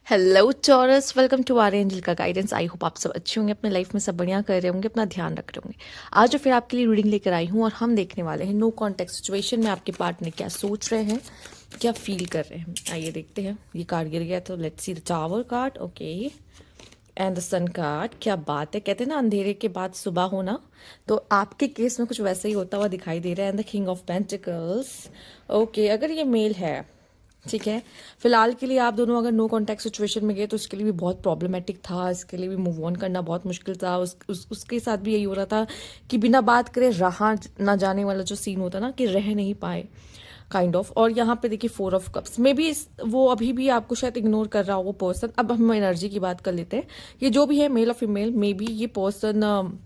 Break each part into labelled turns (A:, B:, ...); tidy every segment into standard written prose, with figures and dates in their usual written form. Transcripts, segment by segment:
A: Hello चॉरस, welcome to R angel का guidance. I hope आप सब अच्छे होंगे, अपने लाइफ में सब बढ़िया कर रहे होंगे, अपना ध्यान रख रहे होंगे। आज जो फिर आपके लिए रीडिंग लेकर आई हूँ और हम देखने वाले हैं नो कॉन्टेक्स्ट सिचुएशन में आपके पार्टनर क्या सोच रहे हैं, क्या फील कर रहे हैं। आइए देखते हैं। ये कार्ड गिर गया तो let's see the tower card. Okay, and the sun card. क्या बात है, कहते हैं ना अंधेरे के बाद सुबह होना, तो आपके केस में कुछ वैसे ही होता हुआ दिखाई दे रहा है। And the king of pentacles. Okay, अगर ये मेल है, ठीक है, फिलहाल के लिए आप दोनों अगर नो कॉन्टैक्ट सिचुएशन में गए तो इसके लिए भी बहुत प्रॉब्लमेटिक था, इसके लिए भी मूव ऑन करना बहुत मुश्किल था। उसके साथ भी यही हो रहा था कि बिना बात करे रहा ना जाने वाला जो सीन होता ना, कि रह नहीं पाए काइंड ऑफ। और यहाँ पे देखिए 4 ऑफ कप्स में भी वो अभी भी आपको शायद इग्नोर कर रहा हो वो पर्सन। अब हम एनर्जी की बात कर लेते हैं। ये जो भी है, मेल और फीमेल, मे बी ये पर्सन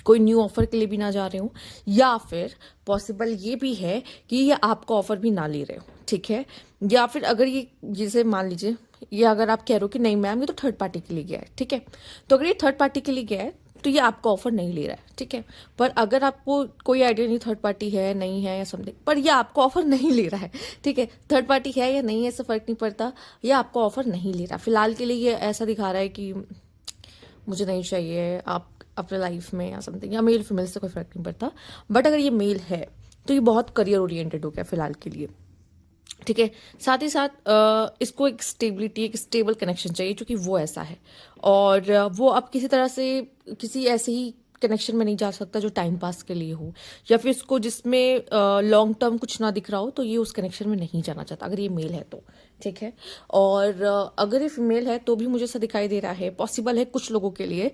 A: कोई न्यू ऑफर के लिए भी ना जा रहे हो, या फिर पॉसिबल ये भी है कि ये आपका ऑफर भी ना ले रहे हो, ठीक है। या फिर अगर ये, जैसे मान लीजिए, ये अगर आप कह रहे हो कि नहीं मैम ये तो थर्ड पार्टी के लिए गया है, ठीक है, तो अगर ये थर्ड पार्टी के लिए गया है तो ये आपका ऑफर नहीं ले रहा है, ठीक है। पर अगर आपको कोई आइडिया नहीं थर्ड पार्टी है नहीं है या समथिंग, पर ये आपका ऑफर नहीं ले रहा है, ठीक है। थर्ड पार्टी है या नहीं है ऐसा फर्क नहीं पड़ता, ये आपका ऑफर नहीं ले रहा फिलहाल के लिए। ये ऐसा दिखा रहा है कि मुझे नहीं चाहिए आप अपने लाइफ में या समथिंग, या मेल फीमेल से कोई फर्क नहीं पड़ता। बट अगर ये मेल है तो ये बहुत करियर ओरिएंटेड हो गया फिलहाल के लिए, ठीक है। साथ ही साथ इसको एक स्टेबिलिटी, एक स्टेबल कनेक्शन चाहिए, क्योंकि वो ऐसा है। और वो अब किसी तरह से किसी ऐसे ही कनेक्शन में नहीं जा सकता जो टाइम पास के लिए हो, या फिर इसको जिसमें लॉन्ग टर्म कुछ ना दिख रहा हो, तो ये उस कनेक्शन में नहीं जाना चाहता अगर ये मेल है तो, ठीक है। और अगर ये फीमेल है तो भी मुझे ऐसा दिखाई दे रहा है, पॉसिबल है कुछ लोगों के लिए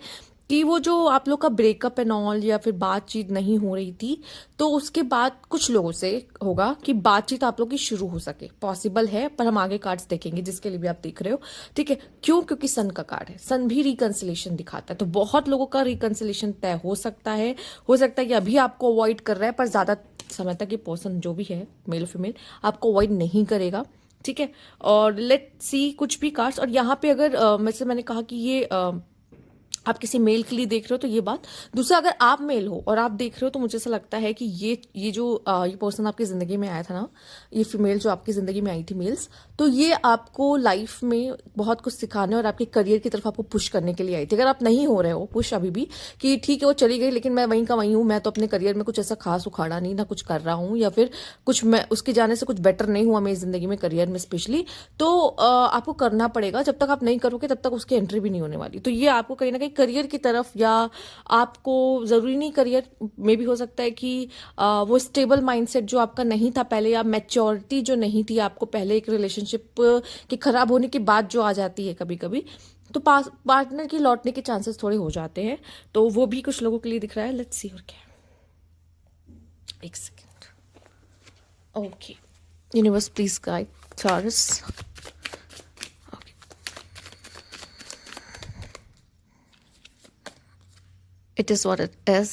A: कि वो जो आप लोग का ब्रेकअप एंड ऑल या फिर बातचीत नहीं हो रही थी, तो उसके बाद कुछ लोगों से होगा कि बातचीत आप लोग की शुरू हो सके, पॉसिबल है। पर हम आगे कार्ड्स देखेंगे जिसके लिए भी आप देख रहे हो, ठीक है। क्यों? क्योंकि सन का कार्ड है, सन भी रिकंसिलेशन दिखाता है, तो बहुत लोगों का रिकंसिलेशन तय हो सकता है। हो सकता है कि अभी आपको अवॉइड कर रहा है, पर ज्यादा समय तक ये पर्सन जो भी है, मेल फीमेल, आपको अवॉइड नहीं करेगा, ठीक है। और लेट सी कुछ भी कार्ड्स। और यहाँ पे अगर मैंने कहा कि ये आप किसी मेल के लिए देख रहे हो तो ये बात। दूसरा, अगर आप मेल हो और आप देख रहे हो तो मुझे ऐसा लगता है कि ये जो ये पर्सन आपकी ज़िंदगी में आया था ना, ये फीमेल जो आपकी ज़िंदगी में आई थी, मेल्स, तो ये आपको लाइफ में बहुत कुछ सिखाने और आपके करियर की तरफ आपको पुश करने के लिए आई थी। अगर आप नहीं हो रहे हो पुश अभी भी कि ठीक है वो चली गई लेकिन मैं वहीं का वहीं हूँ, मैं तो अपने करियर में कुछ ऐसा खास उखाड़ा नहीं, ना कुछ कर रहा हूँ, या फिर कुछ मैं उसके जाने से कुछ बेटर नहीं हुआ मेरी ज़िंदगी में, करियर में स्पेशली, तो आपको करना पड़ेगा। जब तक आप नहीं करोगे तब तक उसकी एंट्री भी नहीं होने वाली। तो ये आपको कहीं ना कहीं करियर की तरफ, या आपको ज़रूरी नहीं करियर में भी हो सकता है कि वो स्टेबल माइंडसेट जो आपका नहीं था पहले, या मैच्योरिटी जो नहीं थी आपको पहले एक रिलेशनशिप के खराब होने के बाद जो आ जाती है कभी कभी, तो पार्टनर की लौटने के चांसेस थोड़े हो जाते हैं। तो वो भी कुछ लोगों के लिए दिख रहा है। लेट्स सी और क्या है। एक second. Okay, universe please guide Charles. It is what it is.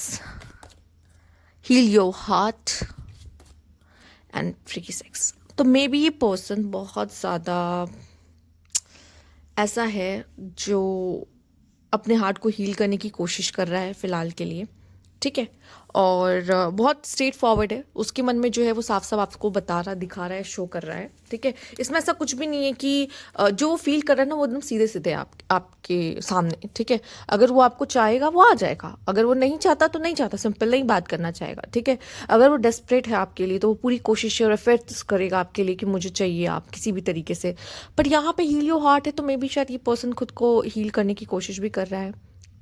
A: Heal your heart and free sex. तो मे बी ये पर्सन बहुत ज़्यादा ऐसा है जो अपने हार्ट को हील करने की कोशिश कर रहा है फिलहाल के लिए, ठीक है। और बहुत स्ट्रेट फॉरवर्ड है, उसके मन में जो है वो साफ साफ आपको बता रहा, दिखा रहा है, शो कर रहा है, ठीक है। इसमें ऐसा कुछ भी नहीं है कि जो फील कर रहा है ना वो एकदम सीधे सीधे आपके सामने, ठीक है। अगर वो आपको चाहेगा वो आ जाएगा, अगर वो नहीं चाहता तो नहीं चाहता, सिंपल नहीं बात करना चाहेगा, ठीक है। अगर वो डेस्परेट है आपके लिए तो वो पूरी कोशिश और एफर्ट्स करेगा आपके लिए कि मुझे चाहिए आप किसी भी तरीके से। बट यहाँ पे हील योर हार्ट है, तो मे बी शायद ये पर्सन खुद को हील करने की कोशिश भी कर रहा है,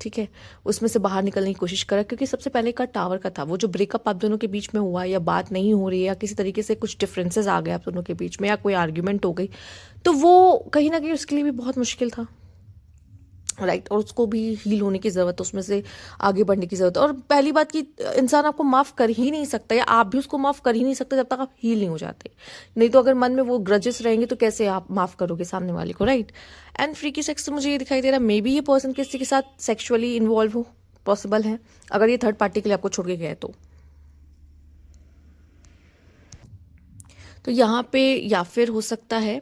A: ठीक है। उसमें से बाहर निकलने की कोशिश करा, क्योंकि सबसे पहले का टावर का था, वो जो ब्रेकअप आप दोनों के बीच में हुआ, या बात नहीं हो रही है, या किसी तरीके से कुछ डिफरेंसेस आ गए आप दोनों के बीच में, या कोई आर्ग्यूमेंट हो गई, तो वो कहीं ना कहीं उसके लिए भी बहुत मुश्किल था, राइट। और उसको भी हील होने की ज़रूरत है, उसमें से आगे बढ़ने की ज़रूरत है। और पहली बात कि इंसान आपको माफ़ कर ही नहीं सकता, या आप भी उसको माफ़ कर ही नहीं सकते जब तक आप हील नहीं हो जाते। नहीं तो अगर मन में वो ग्रजेस रहेंगे तो कैसे आप माफ़ करोगे सामने वाले को, राइट। एंड फ्रीकी सेक्स से मुझे ये दिखाई दे रहा है मे बी ये पर्सन किसी के साथ सेक्सुअली इन्वॉल्व हो, पॉसिबल है, अगर ये थर्ड पार्टी के लिए आपको छोड़ के गए तो यहाँ पे, या फिर हो सकता है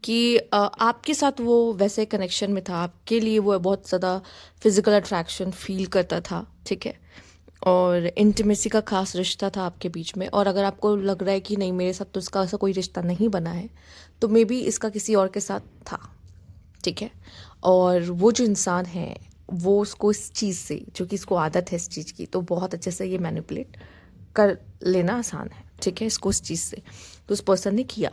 A: कि आपके साथ वो वैसे कनेक्शन में था, आपके लिए वो बहुत ज़्यादा फिजिकल अट्रैक्शन फील करता था, ठीक है। और इंटीमेसी का खास रिश्ता था आपके बीच में। और अगर आपको लग रहा है कि नहीं मेरे साथ तो इसका ऐसा कोई रिश्ता नहीं बना है, तो मे बी इसका किसी और के साथ था, ठीक है। और वो जो इंसान है वो उसको इस चीज़ से, जो कि इसको आदत है इस चीज़ की, तो बहुत अच्छे से ये मैनिपुलेट कर लेना आसान है, ठीक है, इसको इस चीज़ से। तो उस पर्सन ने किया।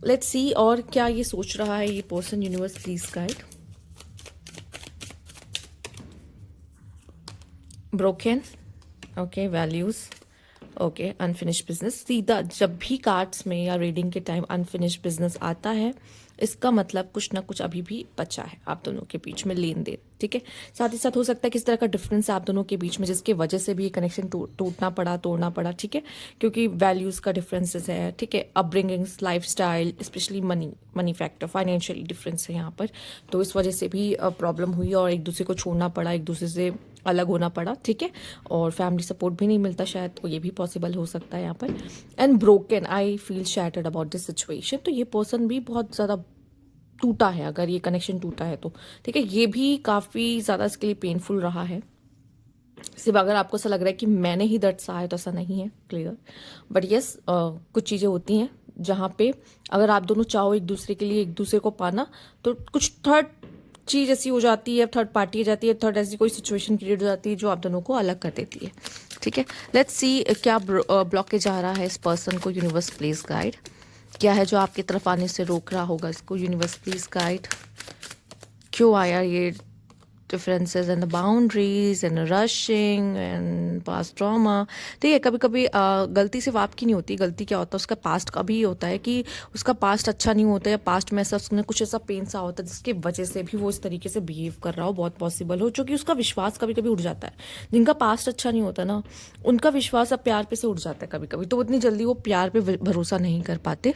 A: लेट्स सी और क्या ये सोच रहा है ये person. Universe please guide. Broken, okay, values, okay, unfinished business. सीधा जब भी कार्ड्स में या रीडिंग के टाइम अनफिनिश्ड बिजनेस आता है, इसका मतलब कुछ ना कुछ अभी भी बचा है आप दोनों के बीच में लेन देन, ठीक है। साथ ही साथ हो सकता है किस तरह का डिफरेंस है आप दोनों के बीच में, जिसकी वजह से भी ये कनेक्शन टूटना पड़ा, तोड़ना पड़ा, ठीक है। क्योंकि वैल्यूज का डिफरेंसेस है, ठीक है, upbringings, life style, specially money factor, financial difference है यहाँ पर। तो इस वजह से भी प्रॉब्लम हुई और एक दूसरे को छोड़ना पड़ा, एक दूसरे से अलग होना पड़ा, ठीक है। और फैमिली सपोर्ट भी नहीं मिलता शायद, तो ये भी पॉसिबल हो सकता है यहाँ पर। And broken, I feel shattered about this situation. तो ये पर्सन भी बहुत ज़्यादा टूटा है, अगर ये कनेक्शन टूटा है तो, ठीक है। ये भी काफ़ी ज़्यादा इसके लिए पेनफुल रहा है। सिर्फ अगर आपको ऐसा लग रहा है कि मैंने ही दर्द सहा है तो ऐसा नहीं है, क्लियर। बट यस, कुछ चीज़ें होती हैं जहाँ पे अगर आप दोनों चाहो एक दूसरे के लिए, एक दूसरे को पाना, तो कुछ थर्ड चीज़ ऐसी हो जाती है, थर्ड पार्टी आ जाती है, थर्ड ऐसी कोई सिचुएशन क्रिएट हो जाती है जो आप दोनों को अलग कर देती है, ठीक है। लेट्स सी क्या ब्लॉकेज आ रहा है इस पर्सन को। Universe please guide. क्या है जो आपकी तरफ आने से रोक रहा होगा इसको। Universe please guide. क्यों आया ये differences and the boundaries and rushing and past trauma. ठीक है, कभी कभी गलती सिर्फ आपकी नहीं होती, गलती क्या होता है उसका पास्ट का भी होता है, कि उसका पास्ट अच्छा नहीं होता, या पास्ट में ऐसा उसने कुछ ऐसा पेन सा होता है जिसकी वजह से भी वो इस तरीके से बिहेव कर रहा हो, बहुत पॉसिबल हो, जो कि उसका विश्वास कभी कभी उठ जाता है। जिनका पास्ट अच्छा नहीं होता ना, उनका विश्वास अब प्यार पे से उठ जाता है कभी कभी, तो उतनी जल्दी वो प्यार पे भरोसा नहीं कर पाते।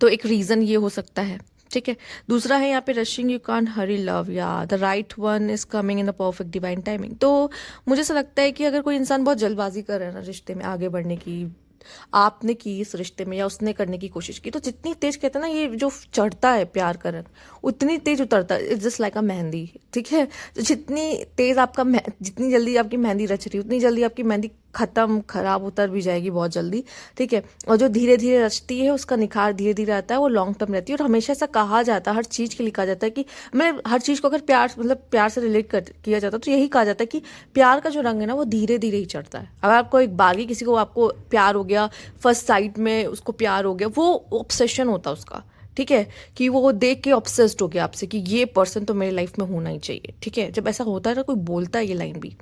A: तो एक रीज़न ये हो सकता है, ठीक है। दूसरा है यहाँ पे rushing, you can't hurry love, या the right one is coming in the perfect divine timing. तो मुझे ऐसा लगता है कि अगर कोई इंसान बहुत जल्दबाजी कर रहा है ना रिश्ते में आगे बढ़ने की, आपने की इस रिश्ते में या उसने करने की कोशिश की, तो जितनी तेज कहते हैं ना ये जो चढ़ता है प्यार का रंग, उतनी तेज उतरता है। इट्स जस्ट लाइक अ मेहंदी, ठीक है। तो जितनी तेज आपका जितनी जल्दी आपकी मेहंदी रच रही है, उतनी जल्दी आपकी मेहंदी खत्म, खराब, उतर भी जाएगी बहुत जल्दी, ठीक है। और जो धीरे धीरे रचती है उसका निखार धीरे धीरे आता है, वो लॉन्ग टर्म रहती है। और हमेशा ऐसा कहा जाता है, हर चीज़ के लिए कहा जाता है कि मतलब हर चीज़ को अगर प्यार, मतलब प्यार से रिलेट किया जाता है तो यही कहा जाता है कि प्यार का जो रंग है ना वो धीरे धीरे ही चढ़ता है। अगर आपको एक बागी किसी को आपको प्यार हो गया, फर्स्ट साइट में उसको प्यार हो गया, वो ऑब्सेशन होता है उसका, ठीक है, कि वो देख के ऑब्सेस्ड हो गया आपसे कि ये पर्सन तो मेरी लाइफ में होना ही चाहिए, ठीक है। जब ऐसा होता है ना, कोई बोलता है ये लाइन भी,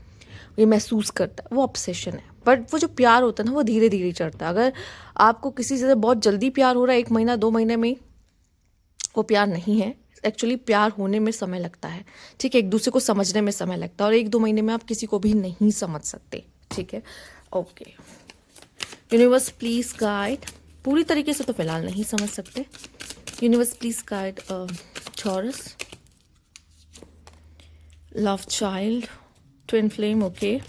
A: ये महसूस करता है, वो ऑब्सेशन है। बट वो जो प्यार होता है ना वो धीरे धीरे चढ़ता है। अगर आपको किसी से बहुत जल्दी प्यार हो रहा है, 1 महीना 2 महीने में, वो प्यार नहीं है। एक्चुअली प्यार होने में समय लगता है, ठीक है, एक दूसरे को समझने में समय लगता है, और 1-2 महीने में आप किसी को भी नहीं समझ सकते, ठीक है। Okay, universe please guide. पूरी तरीके से तो फिलहाल नहीं समझ सकते। यूनिवर्स प्लीज गाइड चॉरस, love child, twin flame, okay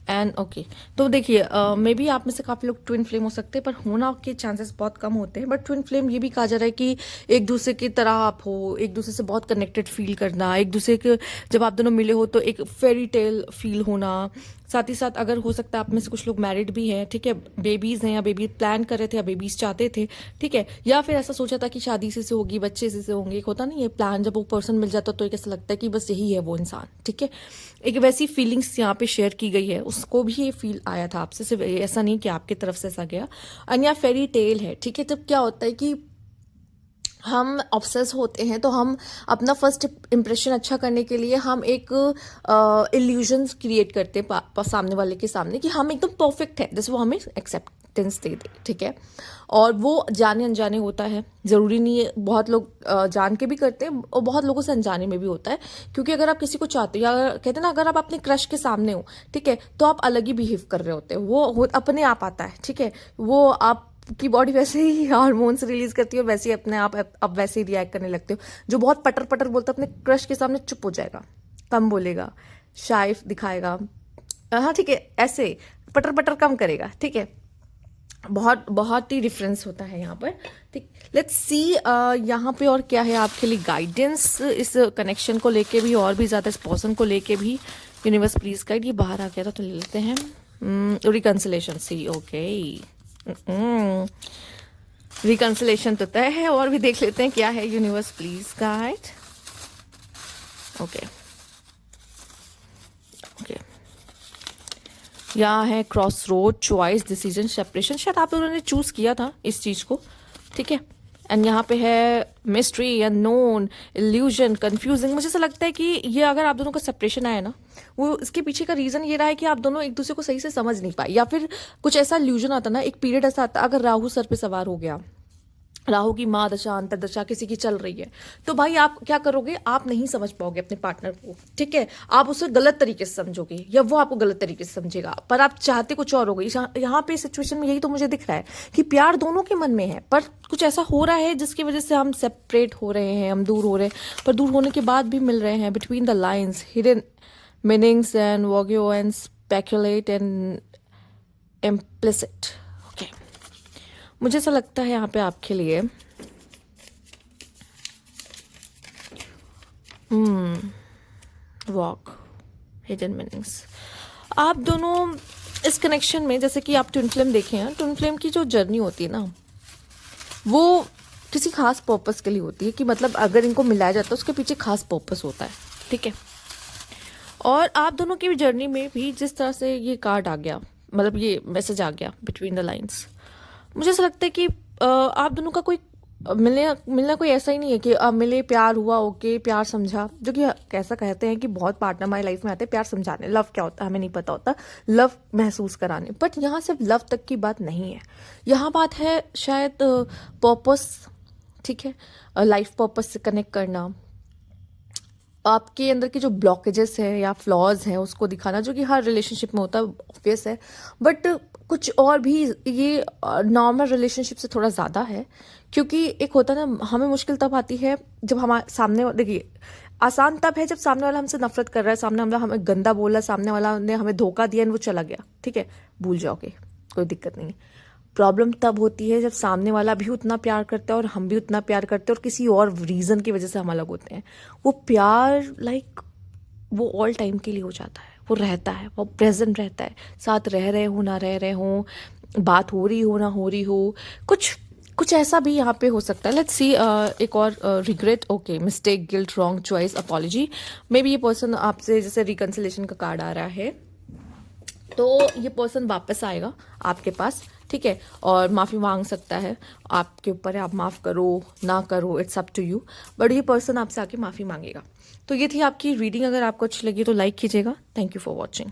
A: and okay. तो देखिए, मे बी आप में से काफ़ी लोग ट्विन फ्लेम हो सकते हैं, पर होना के चांसेस बहुत कम होते हैं। बट ट्विन फ्लेम ये भी कहा जा रहा है कि एक दूसरे की तरह आप हो, एक दूसरे से बहुत कनेक्टेड फील करना, एक दूसरे के जब आप दोनों मिले हो तो एक फेरी टेल फील होना। साथ ही साथ अगर हो सकता है आप में से कुछ लोग मैरिड भी हैं, ठीक है, बेबीज हैं, या बेबी प्लान कर रहे थे, या बेबीज चाहते थे, ठीक है, या फिर ऐसा सोचा था कि शादी से होगी, बच्चे से होंगे। एक होता नहीं ये प्लान, जब वो पर्सन मिल जाता तो एक ऐसा लगता है कि बस यही है वो इंसान, ठीक है। एक वैसी फीलिंग्स यहाँ पे शेयर की गई है, उसको भी ये फील आया था आपसे, सिर्फ ऐसा नहीं कि आपकी तरफ से ऐसा गया। अन्य फेरी टेल है, ठीक है। जब क्या होता है कि हम ऑब्सेस होते हैं तो हम अपना फर्स्ट इम्प्रेशन अच्छा करने के लिए हम एक इल्यूजन्स क्रिएट करते हैं सामने वाले के सामने कि हम एकदम परफेक्ट है, जैसे वो हमें एक्सेप्टेंस दे दे, ठीक है। और वो जाने अनजाने होता है, ज़रूरी नहीं है। बहुत लोग जान के भी करते हैं और बहुत लोगों से अनजाने में भी होता है। क्योंकि अगर आप किसी को चाहते हो, या कहते हैं ना, अगर आप अपने क्रश के सामने हो, ठीक है, तो आप अलग ही बिहेव कर रहे होते हो, वो अपने आप आता है, ठीक है। वो आप की बॉडी वैसे ही हार्मोन्स रिलीज करती है, वैसे ही अपने आप वैसे ही रिएक्ट करने लगते हो। जो बहुत पटर पटर बोलता है अपने क्रश के सामने चुप हो जाएगा, कम बोलेगा, शाइफ दिखाएगा, हाँ ठीक है, ऐसे पटर पटर कम करेगा, ठीक है। बहुत बहुत ही डिफरेंस होता है यहाँ पर, ठीक। लेट्स सी यहाँ पे और क्या है आपके लिए गाइडेंस इस कनेक्शन को लेके भी, और भी ज़्यादा इस पर्सन को लेके भी। Universe please guide. ये बाहर आ गया था तो ले लेते हैं। रिकंसिलेशन, सी, ओके। रिकंसिलेशन तो तय है, और भी देख लेते हैं क्या है। Universe please guide. Okay okay, यहाँ है cross road, choice, decision, separation. शायद आप लोगों ने चूज किया था इस चीज को, ठीक है। एंड यहाँ पे है मिस्ट्री, अननोन, इल्यूजन, कंफ्यूजिंग। मुझे ऐसा लगता है कि ये अगर आप दोनों का सेपरेशन आया ना, वो इसके पीछे का रीजन ये रहा है कि आप दोनों एक दूसरे को सही से समझ नहीं पाए, या फिर कुछ ऐसा इल्यूजन आता ना, एक पीरियड ऐसा आता अगर राहु सर पे सवार हो गया, राहु की माँ दशा अंतरदशा किसी की चल रही है, तो भाई आप क्या करोगे, आप नहीं समझ पाओगे अपने पार्टनर को, ठीक है। आप उसे गलत तरीके से समझोगे या वो आपको गलत तरीके से समझेगा, पर आप चाहते कुछ और होगे। यहाँ पे सिचुएशन में यही तो मुझे दिख रहा है कि प्यार दोनों के मन में है, पर कुछ ऐसा हो रहा है जिसकी वजह से हम सेपरेट हो रहे हैं, हम दूर हो रहे हैं, पर दूर होने के बाद भी मिल रहे हैं। Between the lines, hidden meanings and vague and speculate and implicit. Okay, मुझे ऐसा लगता है यहाँ पे आपके लिए वॉक, हिडन मीनिंग्स। आप दोनों इस कनेक्शन में, जैसे कि आप ट्विन फ्लेम देखे हैं, ट्विन फ्लेम की जो जर्नी होती है ना, वो किसी खास पर्पस के लिए होती है, कि मतलब अगर इनको मिलाया जाता है उसके पीछे खास पर्पस होता है, ठीक है। और आप दोनों की भी जर्नी में भी जिस तरह से ये कार्ड आ गया, मतलब ये मैसेज आ गया बिटवीन द लाइन्स, मुझे ऐसा लगता है कि आप दोनों का कोई मिलना कोई ऐसा ही नहीं है कि मिले, प्यार हुआ, ओके, प्यार समझा, जो कि कैसा कहते हैं कि बहुत पार्टनर हमारी लाइफ में आते हैं प्यार समझाने। लव क्या होता है हमें नहीं पता होता, लव महसूस कराने। बट यहाँ सिर्फ लव तक की बात नहीं है, यहाँ बात है शायद पर्पस, ठीक है, लाइफ पर्पस से कनेक्ट करना, आपके अंदर की जो ब्लॉकेजेस है या फ्लॉज हैं उसको दिखाना, जो कि हर रिलेशनशिप में होता है, ऑब्वियस है। बट कुछ और भी ये नॉर्मल रिलेशनशिप से थोड़ा ज़्यादा है, क्योंकि एक होता है ना, हमें मुश्किल तब आती है जब हमारे सामने, देखिए आसान तब है जब सामने वाला हमसे नफरत कर रहा है, सामने वाला हमें गंदा बोल रहा है, सामने वाला ने हमें धोखा दिया और वो चला गया, ठीक है, भूल जाओगे, कोई दिक्कत नहीं है। प्रॉब्लम तब होती है जब सामने वाला भी उतना प्यार करता है और हम भी उतना प्यार करते हैं, और किसी और रीज़न की वजह से हम अलग होते हैं। वो प्यार लाइक वो ऑल टाइम के लिए हो जाता है, वो रहता है, वो प्रेजेंट रहता है, साथ रह रहे हो ना रह रहे हो, बात हो रही हो ना हो रही हो, कुछ कुछ ऐसा भी यहाँ पे हो सकता है। लेट्स सी, एक और regret, okay, mistake, guilt, wrong choice, apology. May be ये पर्सन आपसे, जैसे रिकंसिलेशन का कार्ड आ रहा है, तो ये पर्सन वापस आएगा आपके पास, ठीक है, और माफ़ी मांग सकता है, आपके ऊपर है, आप माफ़ करो ना करो, it's up to you. But ये पर्सन आपसे आके माफ़ी मांगेगा। तो ये थी आपकी रीडिंग। अगर आपको अच्छी लगी तो लाइक कीजिएगा। Thank you for watching.